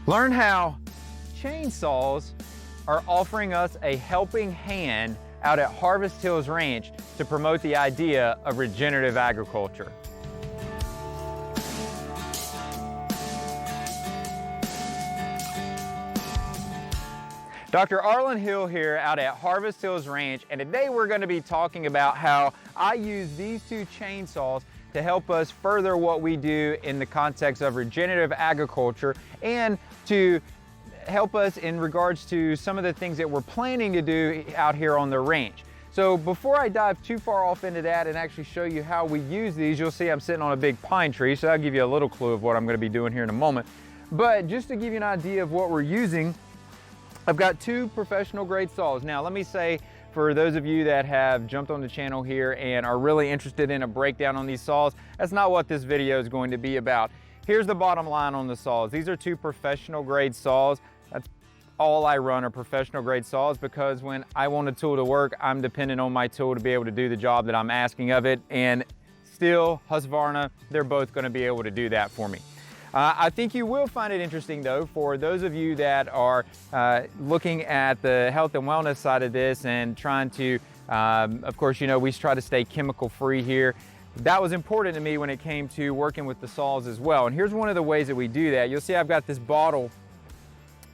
Learn how chainsaws are offering us a helping hand out at Harvest Hills Ranch to promote the idea of regenerative agriculture. Dr. Arland Hill here out at Harvest Hills Ranch, and today we're going to be talking about how I use these two chainsaws to help us further what we do in the context of regenerative agriculture and to help us in regards to some of the things that we're planning to do out here on the ranch. So before I dive too far off into that and actually show you how we use these, you'll see I'm sitting on a big pine tree, so I'll give you a little clue of what I'm going to be doing here in a moment. But just to give you an idea of what we're using, I've got two professional grade saws. Now let me say, for those of you that have jumped on the channel here and are really interested in a breakdown on these saws, that's not what this video is going to be about. Here's the bottom line on the saws. These are two professional grade saws. That's all I run are professional grade saws, because when I want a tool to work, I'm dependent on my tool to be able to do the job that I'm asking of it. And Stihl, Husqvarna, they're both going to be able to do that for me. I think you will find it interesting though, for those of you that are looking at the health and wellness side of this and trying to, of course, you know, we try to stay chemical free here. That was important to me when it came to working with the saws as well. And here's one of the ways that we do that. You'll see I've got this bottle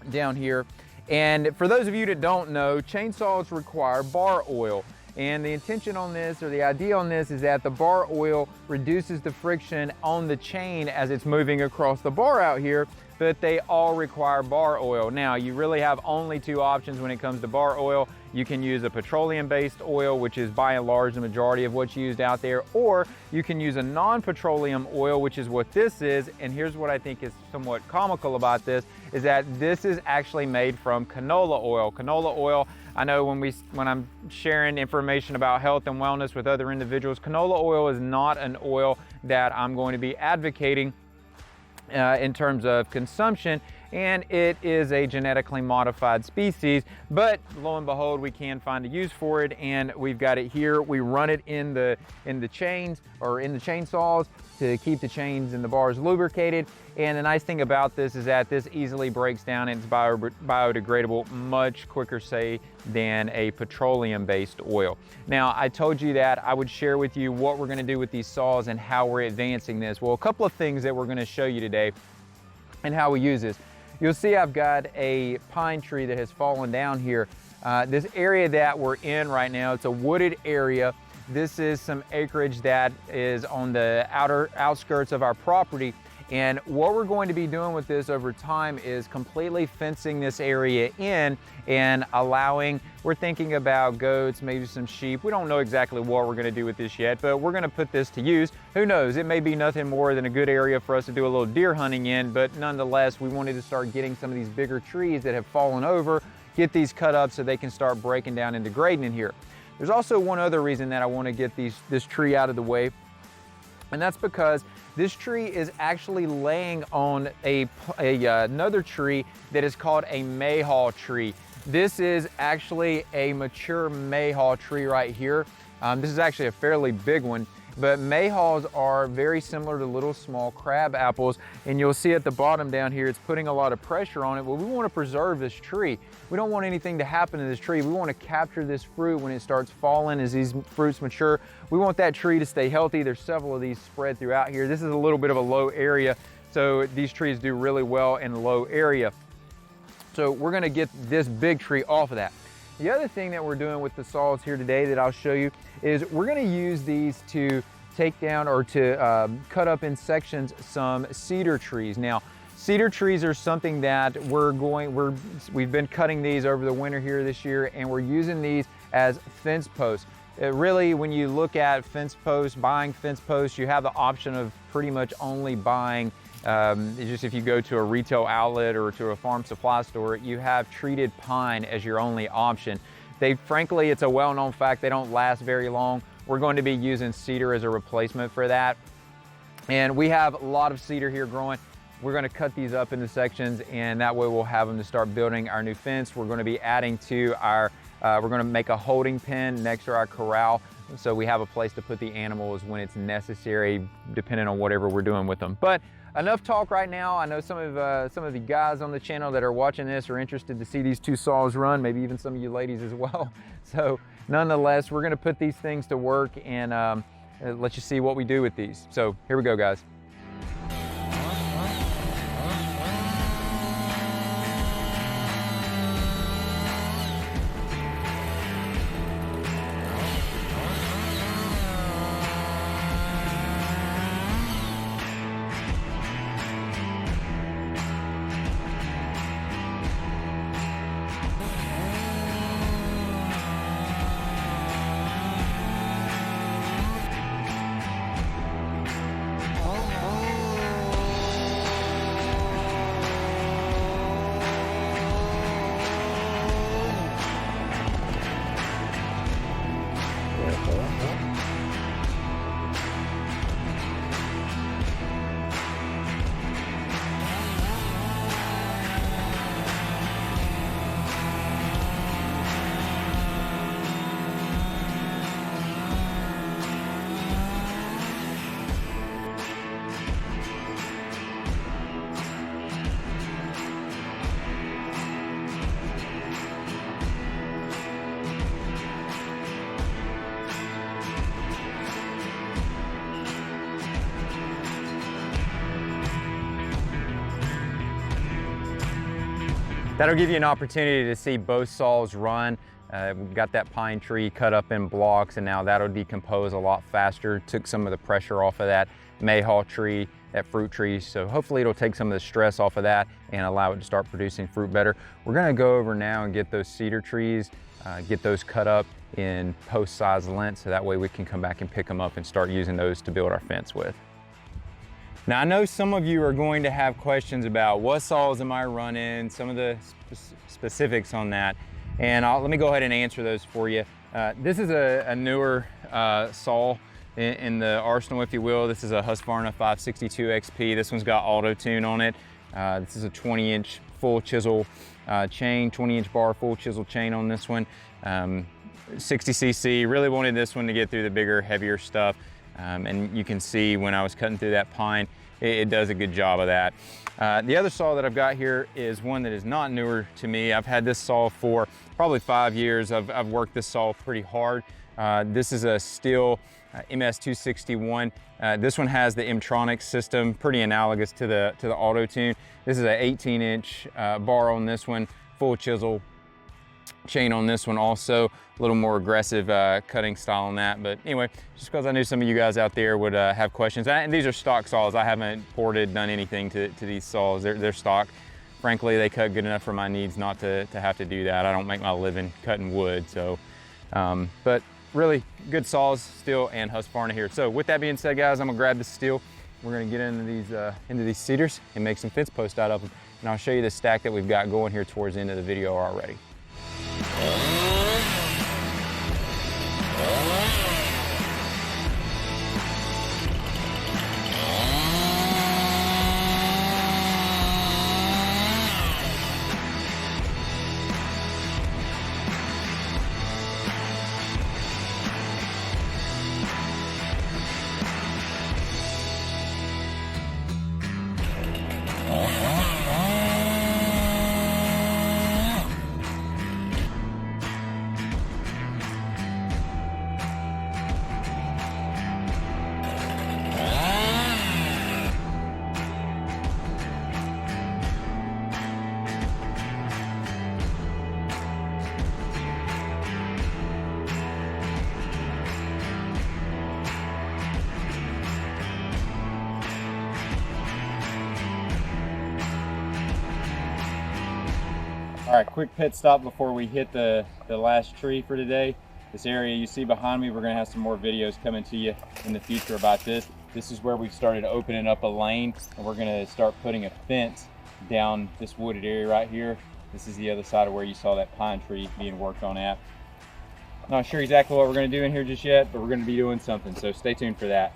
down here. And for those of you that don't know, chainsaws require bar oil. And the intention on this, or the idea on this, is that the bar oil reduces the friction on the chain as it's moving across the bar out here, but they all require bar oil. Now, you really have only two options when it comes to bar oil. You can use a petroleum-based oil, which is by and large the majority of what's used out there, or you can use a non-petroleum oil, which is what this is. And here's what I think is somewhat comical about this, is that this is actually made from canola oil. Canola oil, I know when I'm sharing information about health and wellness with other individuals, canola oil is not an oil that I'm going to be advocating in terms of consumption, and it is a genetically modified species, but lo and behold, we can find a use for it, and we've got it here. We run it in the chains, or in the chainsaws, to keep the chains and the bars lubricated. And the nice thing about this is that this easily breaks down and it's biodegradable much quicker, say, than a petroleum-based oil. Now, I told you that I would share with you what we're going to do with these saws and how we're advancing this. Well, a couple of things that we're going to show you today and how we use this. You'll see I've got a pine tree that has fallen down here. This area that we're in right now, it's a wooded area. This is some acreage that is on the outskirts of our property. And what we're going to be doing with this over time is completely fencing this area in and we're thinking about goats, maybe some sheep. We don't know exactly what we're going to do with this yet, but we're going to put this to use. Who knows? It may be nothing more than a good area for us to do a little deer hunting in, but nonetheless, we wanted to start getting some of these bigger trees that have fallen over, get these cut up so they can start breaking down and degrading in here. There's also one other reason that I want to get this tree out of the way, and that's because this tree is actually laying on another tree that is called a mayhaw tree. This is actually a mature mayhaw tree right here. This is actually a fairly big one, but mayhaws are very similar to little small crab apples, and you'll see at the bottom down here, it's putting a lot of pressure on it. Well, we want to preserve this tree. We don't want anything to happen to this tree. We want to capture this fruit when it starts falling as these fruits mature. We want that tree to stay healthy. There's several of these spread throughout here. This is a little bit of a low area, so these trees do really well in a low area. So we're going to get this big tree off of that. The other thing that we're doing with the saws here today that I'll show you is we're going to use these to take down or to cut up in sections some cedar trees. Now, cedar trees are something that we've been cutting these over the winter here this year, and we're using these as fence posts. Really, when you look at fence posts, buying fence posts, you have the option of pretty much only buying, just if you go to a retail outlet or to a farm supply store, you have treated pine as your only option. Frankly, it's a well-known fact, they don't last very long. We're going to be using cedar as a replacement for that. And we have a lot of cedar here growing. We're going to cut these up into sections, and that way we'll have them to start building our new fence. We're going to be adding to our, we're going to make a holding pen next to our corral, so we have a place to put the animals when it's necessary, depending on whatever we're doing with them. But enough talk right now. I know some of the guys on the channel that are watching this are interested to see these two saws run, maybe even some of you ladies as well. So nonetheless, we're gonna put these things to work and let you see what we do with these. So here we go, guys. That'll give you an opportunity to see both saws run. We've got that pine tree cut up in blocks, and now that'll decompose a lot faster. Took some of the pressure off of that mayhaw tree, that fruit tree. So hopefully it'll take some of the stress off of that and allow it to start producing fruit better. We're gonna go over now and get those cedar trees, get those cut up in post size length, so that way we can come back and pick them up and start using those to build our fence with. Now, I know some of you are going to have questions about what saws am I running, some of the specifics on that, and let me go ahead and answer those for you. This is a newer saw in the arsenal, if you will. This is a Husqvarna 562 XP. This one's got auto tune on it. This is a 20-inch full chisel chain, 20-inch bar full chisel chain on this one. 60cc, really wanted this one to get through the bigger, heavier stuff. And you can see when I was cutting through that pine, it does a good job of that. The other saw that I've got here is one that is not newer to me. I've had this saw for probably 5 years. I've worked this saw pretty hard. This is a Stihl MS 261. This one has the M-Tronic system, pretty analogous to the auto tune. This is an 18-inch bar on this one, full chisel chain on this one also, a little more aggressive cutting style on that. But anyway, just because I knew some of you guys out there would have questions. And these are stock saws. I haven't ported, done anything to these saws. They're stock. Frankly, they cut good enough for my needs not to have to do that. I don't make my living cutting wood, so. But really good saws, Stihl and Husqvarna here. So with that being said, guys, I'm gonna grab the Stihl. We're gonna get into these cedars and make some fence posts out of them. And I'll show you the stack that we've got going here towards the end of the video already. All right, quick pit stop before we hit the last tree for today. This area you see behind me, we're gonna have some more videos coming to you in the future about this. This is where we've started opening up a lane, and we're gonna start putting a fence down this wooded area right here. This is the other side of where you saw that pine tree being worked on at. Not sure exactly what we're gonna do in here just yet, but we're gonna be doing something, so stay tuned for that.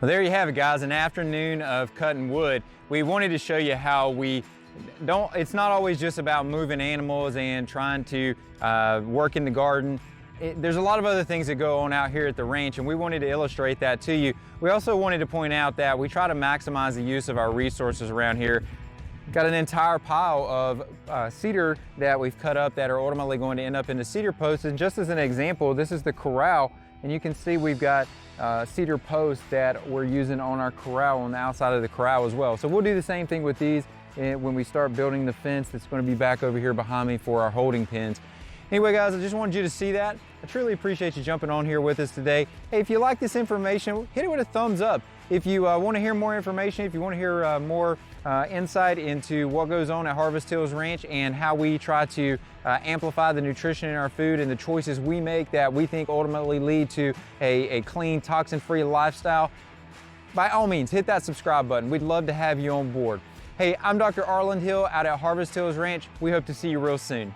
Well, there you have it, guys, an afternoon of cutting wood. We wanted to show you how it's not always just about moving animals and trying to work in the garden. There's a lot of other things that go on out here at the ranch, and we wanted to illustrate that to you. We also wanted to point out that we try to maximize the use of our resources around here. Got an entire pile of cedar that we've cut up that are ultimately going to end up into cedar posts. And just as an example, this is the corral, and you can see we've got cedar posts that we're using on our corral, on the outside of the corral as well. So we'll do the same thing with these when we start building the fence that's going to be back over here behind me for our holding pens. Anyway, guys, I just wanted you to see that. I truly appreciate you jumping on here with us today. Hey, if you like this information, hit it with a thumbs up. If you want to hear more information, if you want to hear more insight into what goes on at Harvest Hills Ranch and how we try to amplify the nutrition in our food and the choices we make that we think ultimately lead to a clean, toxin-free lifestyle, by all means, hit that subscribe button. We'd love to have you on board. Hey, I'm Dr. Arland Hill out at Harvest Hills Ranch. We hope to see you real soon.